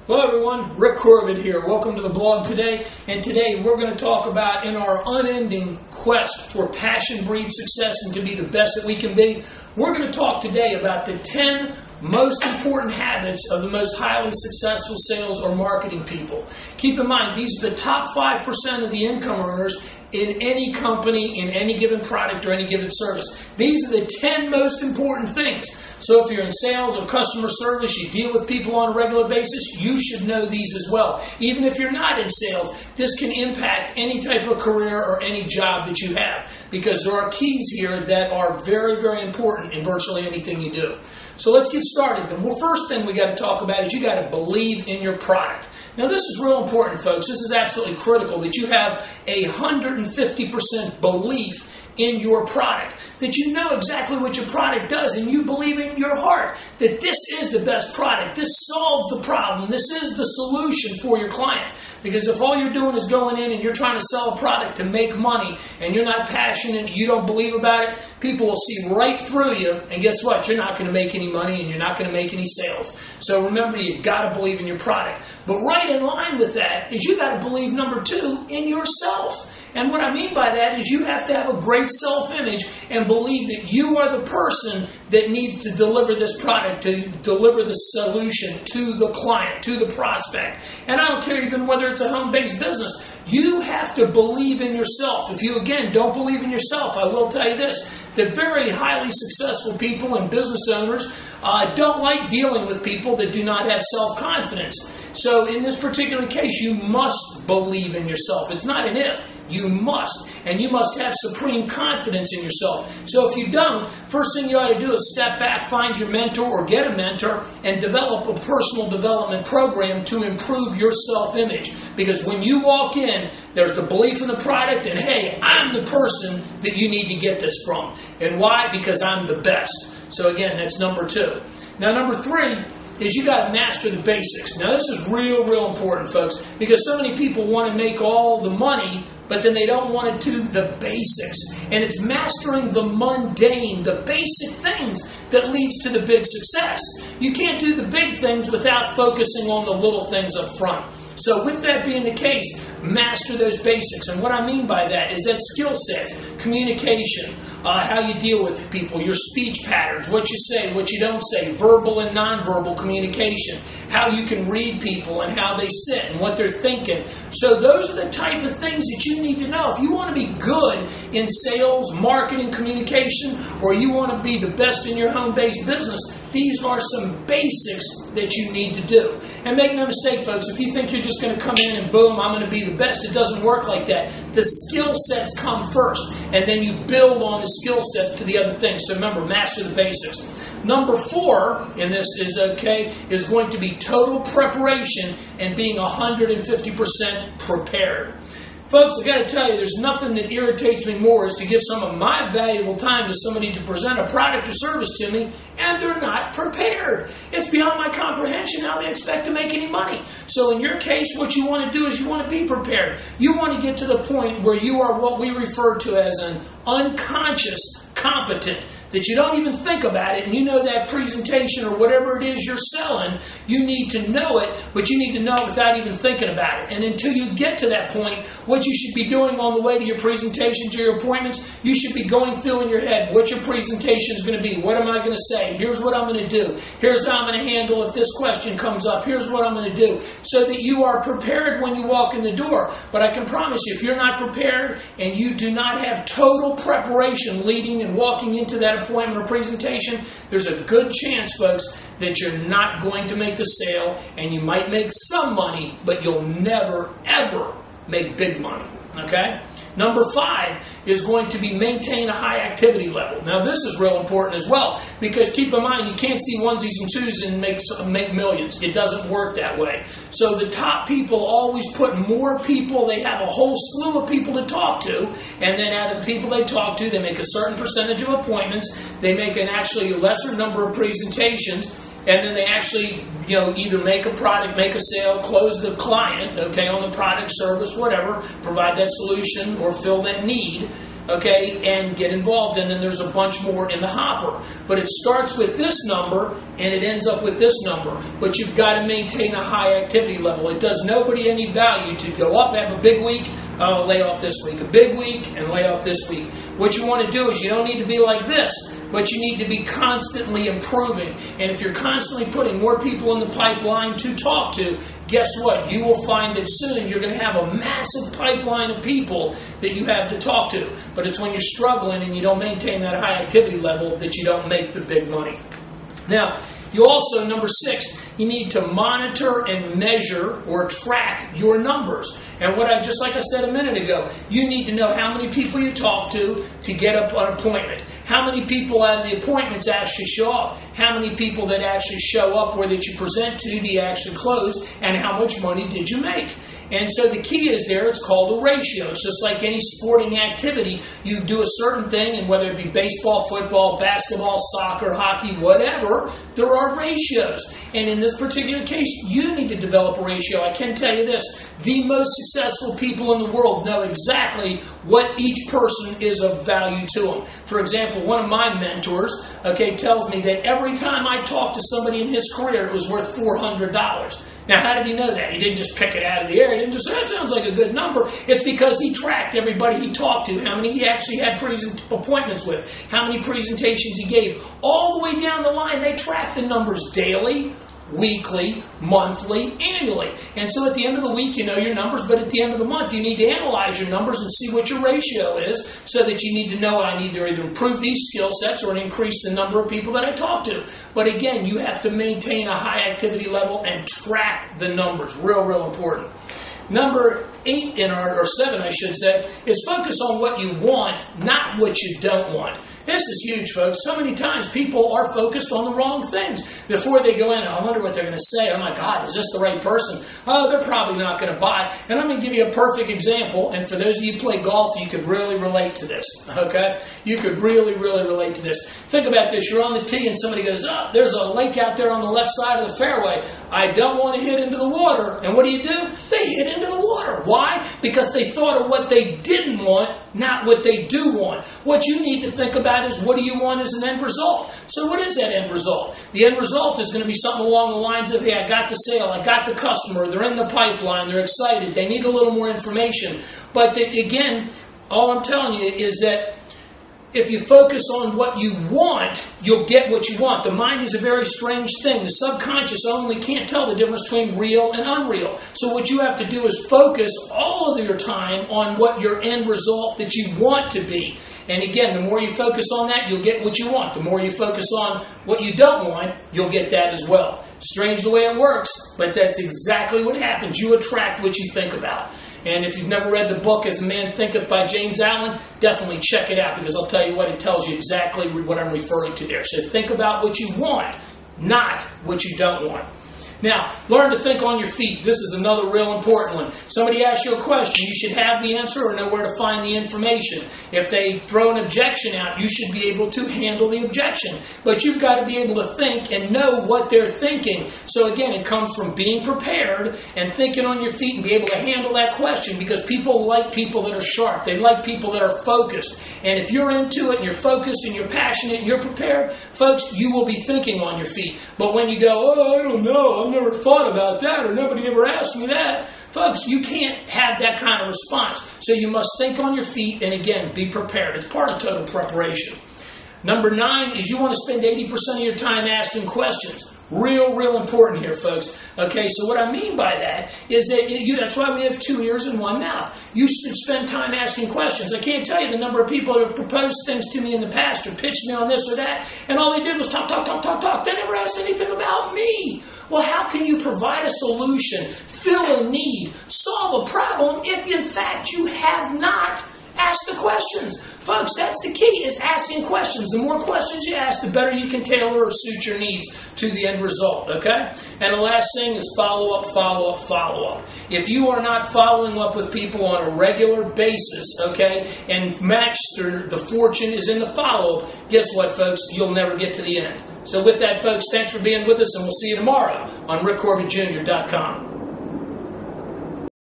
Hello everyone, Rick Corbett here. Welcome to the blog today. And today we're going to talk about, in our unending quest for passion breeds success and to be the best that we can be, we're going to talk today about the 10 most important habits of the most highly successful sales or marketing people. Keep in mind, these are the top 5% of the income earners in any company, in any given product or any given service. These are the 10 most important things. So if you're in sales or customer service, you deal with people on a regular basis, you should know these as well. Even if you're not in sales, this can impact any type of career or any job that you have, because there are keys here that are very, very important in virtually anything you do. So let's get started. The first thing we got to talk about is you got to believe in your product. Now this is real important, folks. This is absolutely critical that you have 150% belief in your product, that you know exactly what your product does, and you believe in your heart that this is the best product, this solves the problem, this is the solution for your client. Because if all you're doing is going in and you're trying to sell a product to make money and you're not passionate, you don't believe about it, people will see right through you, and guess what? You're not going to make any money and you're not going to make any sales. So remember, you got to believe in your product. But right in line with that is you got to believe, number 2, in yourself. And what I mean by that is you have to have a great self-image and believe that you are the person that needs to deliver this product, to deliver the solution to the client, to the prospect. And I don't care even whether it's a home-based business. You have to believe in yourself. If you, again, don't believe in yourself, I will tell you this, that very highly successful people and business owners don't like dealing with people that do not have self-confidence. So in this particular case, you must believe in yourself. It's not an if. You must. And you must have supreme confidence in yourself. So if you don't, first thing you ought to do is step back, find your mentor or get a mentor, and develop a personal development program to improve your self-image. Because when you walk in, there's the belief in the product, and hey, I'm the person that you need to get this from. And why? Because I'm the best. So again, that's number 2. Now number 3 is you got to master the basics. Now this is real important, folks, because so many people want to make all the money, but then they don't want to do the basics. And it's mastering the mundane, the basic things that leads to the big success. You can't do the big things without focusing on the little things up front. So with that being the case, master those basics. And what I mean by that is that skill sets, communication, how you deal with people, your speech patterns, what you say, what you don't say, verbal and nonverbal communication, how you can read people and how they sit and what they're thinking. So those are the type of things that you need to know. If you want to be good in sales, marketing, communication, or you want to be the best in your home-based business, these are some basics that you need to do. And make no mistake, folks, if you think you're just going to come in and boom, I'm going to be the best, it doesn't work like that. The skill sets come first, and then you build on the skill sets to the other things. So remember, master the basics. Number 4 in this is going to be total preparation and being 150% prepared. Folks, I've got to tell you, there's nothing that irritates me more is to give some of my valuable time to somebody to present a product or service to me, and they're not prepared. It's beyond my comprehension how they expect to make any money. So in your case, what you want to do is you want to be prepared. You want to get to the point where you are what we refer to as an unconscious competent, that you don't even think about it, and you know that presentation or whatever it is you're selling, you need to know it, but you need to know it without even thinking about it. And until you get to that point, what you should be doing on the way to your presentation, to your appointments, you should be going through in your head what your presentation is going to be. What am I going to say? Here's what I'm going to do. Here's how I'm going to handle if this question comes up. Here's what I'm going to do. So that you are prepared when you walk in the door. But I can promise you, if you're not prepared and you do not have total preparation leading and walking into that appointment or presentation, there's a good chance, folks, that you're not going to make the sale, and you might make some money, but you'll never, ever make big money. Okay? Number 5 is going to be maintain a high activity level. Now this is real important as well, because keep in mind, you can't see onesies and twos and make millions. It doesn't work that way. So the top people always put more people, they have a whole slew of people to talk to, and then out of the people they talk to, they make a certain percentage of appointments, they make an actually lesser number of presentations, and then they actually, either make a product, make a sale, close the client, on the product, service, whatever, provide that solution or fill that need. okay, and get involved in. And there's a bunch more in the hopper. But it starts with this number and it ends up with this number. But you've got to maintain a high activity level. It does nobody any value to go up, have a big week, lay off this week, a big week, and lay off this week. What you want to do is you don't need to be like this, but you need to be constantly improving. And if you're constantly putting more people in the pipeline to talk to, guess what? You will find that soon you're going to have a massive pipeline of people that you have to talk to. But it's when you're struggling and you don't maintain that high activity level that you don't make the big money. Now, you also, number 6, you need to monitor and measure or track your numbers. And just like I said a minute ago, you need to know how many people you talk to get up an appointment. How many people out of the appointments actually show up? How many people that actually show up or that you present to do you actually close? And how much money did you make? And so the key is there, it's called a ratio. It's just like any sporting activity. You do a certain thing, and whether it be baseball, football, basketball, soccer, hockey, whatever, there are ratios. And in this particular case, you need to develop a ratio. I can tell you this, the most successful people in the world know exactly what each person is of value to them. For example, one of my mentors, tells me that every time I talk to somebody in his career, it was worth $400. Now, how did he know that? He didn't just pick it out of the air. He didn't just say, that sounds like a good number. It's because he tracked everybody he talked to, how many he actually had appointments with, how many presentations he gave. All the way down the line, they tracked the numbers daily, weekly, monthly, annually. And so at the end of the week, you know your numbers, but at the end of the month, you need to analyze your numbers and see what your ratio is so that you need to know I need to either improve these skill sets or increase the number of people that I talk to. But again, you have to maintain a high activity level and track the numbers. Real, real important. Number 8, or 7, I should say, is focus on what you want, not what you don't want. This is huge, folks. So many times people are focused on the wrong things. Before they go in, I wonder what they're going to say. Oh my God, is this the right person? Oh, they're probably not going to buy. And I'm going to give you a perfect example. And for those of you who play golf, you could really relate to this. Okay? You could really, really relate to this. Think about this. You're on the tee and somebody goes, oh, there's a lake out there on the left side of the fairway. I don't want to hit into the water. And what do? They hit into the water. Why? Because they thought of what they didn't want, not what they do want. What you need to think about is what do you want as an end result? So what is that end result? The end result is going to be something along the lines of, hey, I got the sale, I got the customer, they're in the pipeline, they're excited, they need a little more information. But again, all I'm telling you is that if you focus on what you want, you'll get what you want. The mind is a very strange thing. The subconscious only can't tell the difference between real and unreal. So what you have to do is focus all of your time on what your end result that you want to be. And again, the more you focus on that, you'll get what you want. The more you focus on what you don't want, you'll get that as well. Strange the way it works, but that's exactly what happens. You attract what you think about. And if you've never read the book, As a Man Thinketh by James Allen, definitely check it out because I'll tell you what, it tells you exactly what I'm referring to there. So think about what you want, not what you don't want. Now, learn to think on your feet. This is another real important one. Somebody asks you a question, you should have the answer or know where to find the information. If they throw an objection out, you should be able to handle the objection. But you've got to be able to think and know what they're thinking. So again, it comes from being prepared and thinking on your feet and be able to handle that question because people like people that are sharp. They like people that are focused. And if you're into it and you're focused and you're passionate and you're prepared, folks, you will be thinking on your feet. But when you go, oh, I don't know, I've never thought about that or nobody ever asked me that, folks, you can't have that kind of response. So you must think on your feet and again, be prepared. It's part of total preparation. Number 9 is you want to spend 80% of your time asking questions. Real, real important here, folks. Okay, so what I mean by that is that that's why we have 2 ears and 1 mouth. You should spend time asking questions. I can't tell you the number of people that have proposed things to me in the past or pitched me on this or that, and all they did was talk. They never asked anything about me. Well, how can you provide a solution, fill a need, solve a problem if in fact you have not asked the questions? Folks, that's the key, is asking questions. The more questions you ask, the better you can tailor or suit your needs to the end result, okay? And the last thing is follow up, follow up, follow up. If you are not following up with people on a regular basis, okay, and match the fortune is in the follow-up, guess what, folks? You'll never get to the end. So with that, folks, thanks for being with us, and we'll see you tomorrow on RickCorbettJr.com.